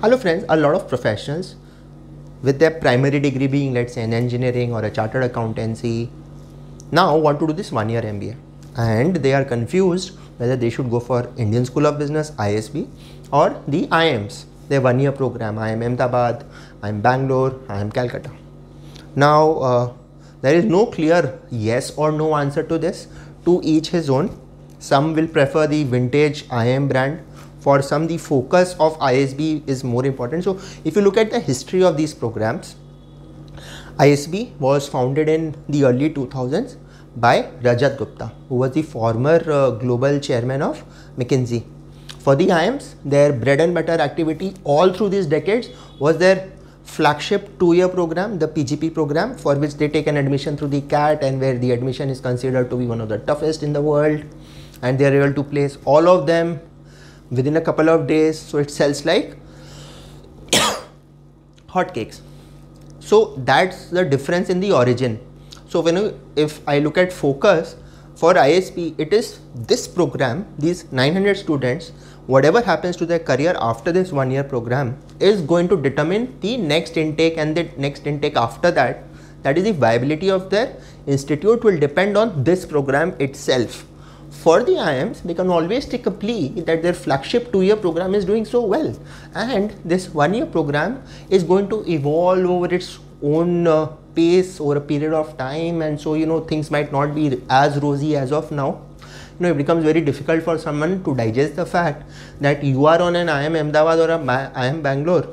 Hello friends, a lot of professionals with their primary degree being, let's say, an engineering or a chartered accountancy, now want to do this 1-year MBA, and they are confused whether they should go for Indian School of Business ISB or the IIMs, their 1-year program. IIM Ahmedabad, IIM Bangalore, IIM Calcutta. Now there is no clear yes or no answer to this. To each his own. Some will prefer the vintage IIM brand. For some, the focus of ISB is more important. So if you look at the history of these programs, ISB was founded in the early 2000s by Rajat Gupta, who was the former global chairman of McKinsey. For the IIMs, their bread and butter activity all through these decades was their flagship 2-year program, the PGP program, for which they take an admission through the CAT, and where the admission is considered to be one of the toughest in the world, and they are able to place all of them within a couple of days. So it sells like hotcakes. So that's the difference in the origin. So if I look at focus for ISB, it is this program, these 900 students, whatever happens to their career after this 1-year program is going to determine the next intake, and the next intake after that, that is the viability of their institute, will depend on this program itself. For the IIMs, they can always take a plea that their flagship 2-year program is doing so well, and this 1-year program is going to evolve over its own pace over a period of time, and so things might not be as rosy as of now. It becomes very difficult for someone to digest the fact that you are on an IIM Ahmedabad or a IIM Bangalore,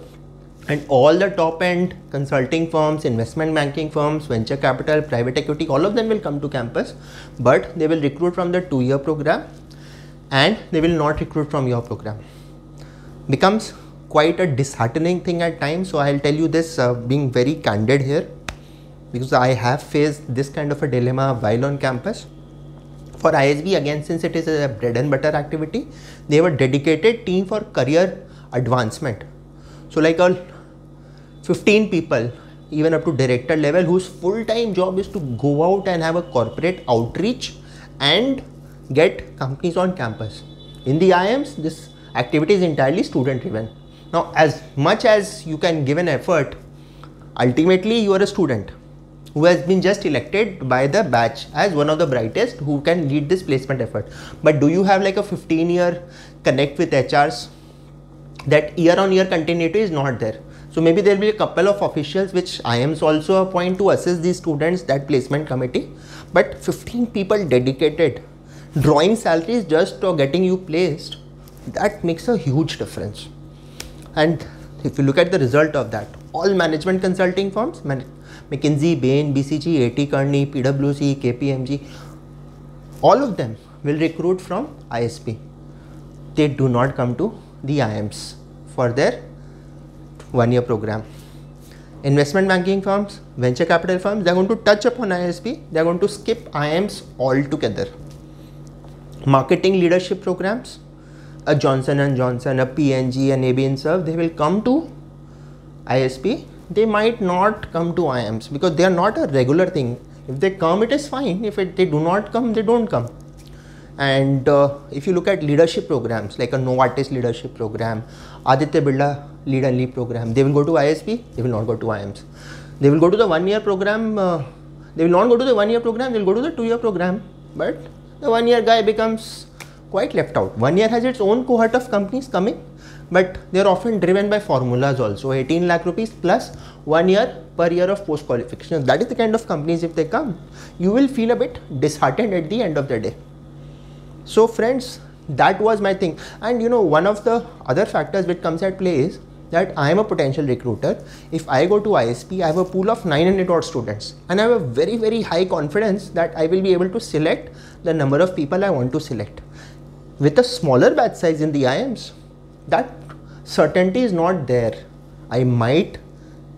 and all the top end consulting firms, investment banking firms, venture capital, private equity, all of them will come to campus, but they will recruit from the 2-year program and they will not recruit from your program. Becomes quite a disheartening thing at times. So I'll tell you this being very candid here, because I have faced this kind of a dilemma while on campus. For ISB, again, since it is a bread and butter activity, they have a dedicated team for career advancement. So like 15 people, even up to director level, whose full-time job is to go out and have a corporate outreach and get companies on campus. In the IIMs, this activity is entirely student driven. Now, as much as you can give an effort, ultimately you are a student who has been just elected by the batch as one of the brightest who can lead this placement effort. But do you have like a 15-year connect with HRs? That year-on-year continuity is not there. So maybe there will be a couple of officials which IIMs also appoint to assist these students, that placement committee, but 15 people dedicated, drawing salaries just for getting you placed, that makes a huge difference. And if you look at the result of that, all management consulting firms, McKinsey, Bain, BCG, AT Kearney, PwC, KPMG, all of them will recruit from ISB. They do not come to the IIMs for their 1-year program. Investment banking firms, venture capital firms, they are going to touch upon ISB, they are going to skip IIMs altogether. Marketing leadership programs, a Johnson & Johnson, a P&G, an AB InServ, they will come to ISB. They might not come to IIMs because they are not a regular thing. If they come, it is fine. If they do not come, they don't come. And if you look at leadership programs like a Novartis leadership program, Aditya Birla lead and lead program, they will go to ISB, they will not go to IIMs. They will go to the 1-year program, they will not go to the 1-year program, they will go to the 2-year program. But the 1-year guy becomes quite left out. 1 year has its own cohort of companies coming, but they are often driven by formulas also. 18 lakh rupees plus 1 year per year of post qualification. That is the kind of companies, if they come, you will feel a bit disheartened at the end of the day. So friends, that was my thing. And one of the other factors which comes at play is that I am a potential recruiter. If I go to ISB, I have a pool of 900 odd students, and I have a very, very high confidence that I will be able to select the number of people I want to select. With a smaller batch size in the IIMs, that certainty is not there. I might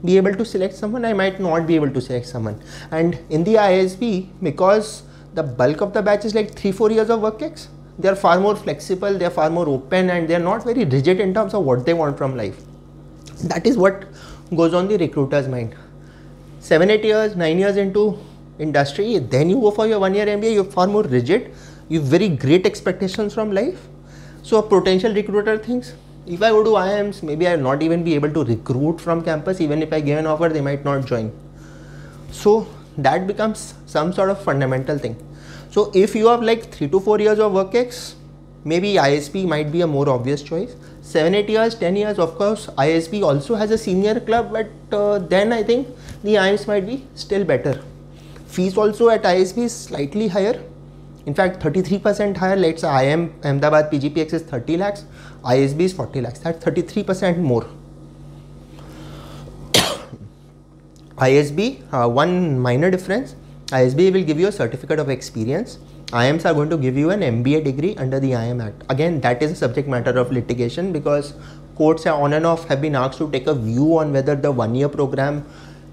be able to select someone, I might not be able to select someone. And in the ISB, because the bulk of the batch is like 3-4 years of work ex, they are far more flexible, they are far more open, and they are not very rigid in terms of what they want from life. That is what goes on the recruiter's mind. 7-8 years, 9 years into industry, then you go for your 1-year MBA, you're far more rigid, you have very great expectations from life. So a potential recruiter thinks, if I go to IIMs, maybe I'll not even be able to recruit from campus. Even if I give an offer, they might not join. So that becomes some sort of fundamental thing. So if you have like 3 to 4 years of work ex, maybe ISB might be a more obvious choice. 7, 8 years, 10 years, of course, ISB also has a senior club, but then I think the IIMs might be still better. Fees also at ISB is slightly higher. In fact, 33% higher. Let's say IIM Ahmedabad PGPX is 30 lakhs, ISB is 40 lakhs. That's 33% more. ISB, one minor difference, ISB will give you a certificate of experience. IIMs are going to give you an MBA degree under the IIM Act. Again, that is a subject matter of litigation because courts on and off have been asked to take a view on whether the 1 year program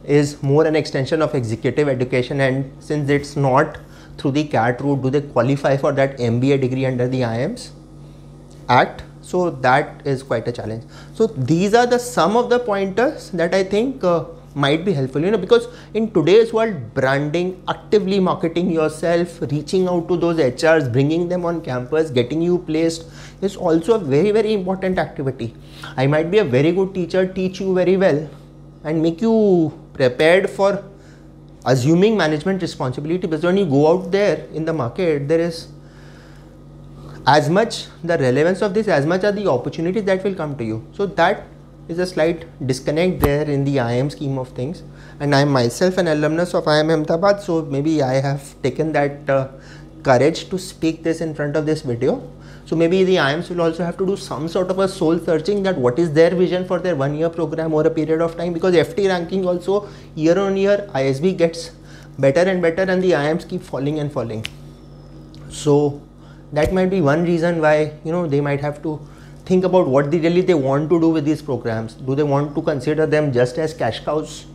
is more an extension of executive education, and since it's not through the CAT route, do they qualify for that MBA degree under the IIMs Act? So that is quite a challenge. So these are the some of the pointers that I think might be helpful, because in today's world, branding, actively marketing yourself, reaching out to those HRs, bringing them on campus, getting you placed is also a very, very important activity. I might be a very good teacher, teach you very well and make you prepared for assuming management responsibility, because when you go out there in the market, there is as much the relevance of this, as much are the opportunities that will come to you. So that is a slight disconnect there in the IIM scheme of things, and I am myself an alumnus of IIM Ahmedabad, so maybe I have taken that courage to speak this in front of this video. So maybe the IIMs will also have to do some sort of a soul searching that what is their vision for their 1 year program over a period of time, because FT ranking also year on year ISB gets better and better and the IIMs keep falling and falling. So that might be one reason why they might have to think about what really they want to do with these programs. Do they want to consider them just as cash cows,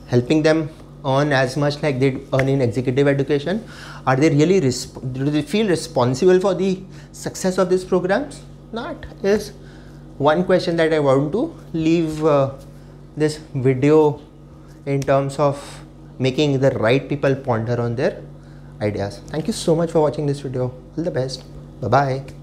helping them earn as much like they earn in executive education? Are they really, do they feel responsible for the success of these programs? That is one question that I want to leave this video in terms of making the right people ponder on their ideas. Thank you so much for watching this video. All the best. Bye-bye.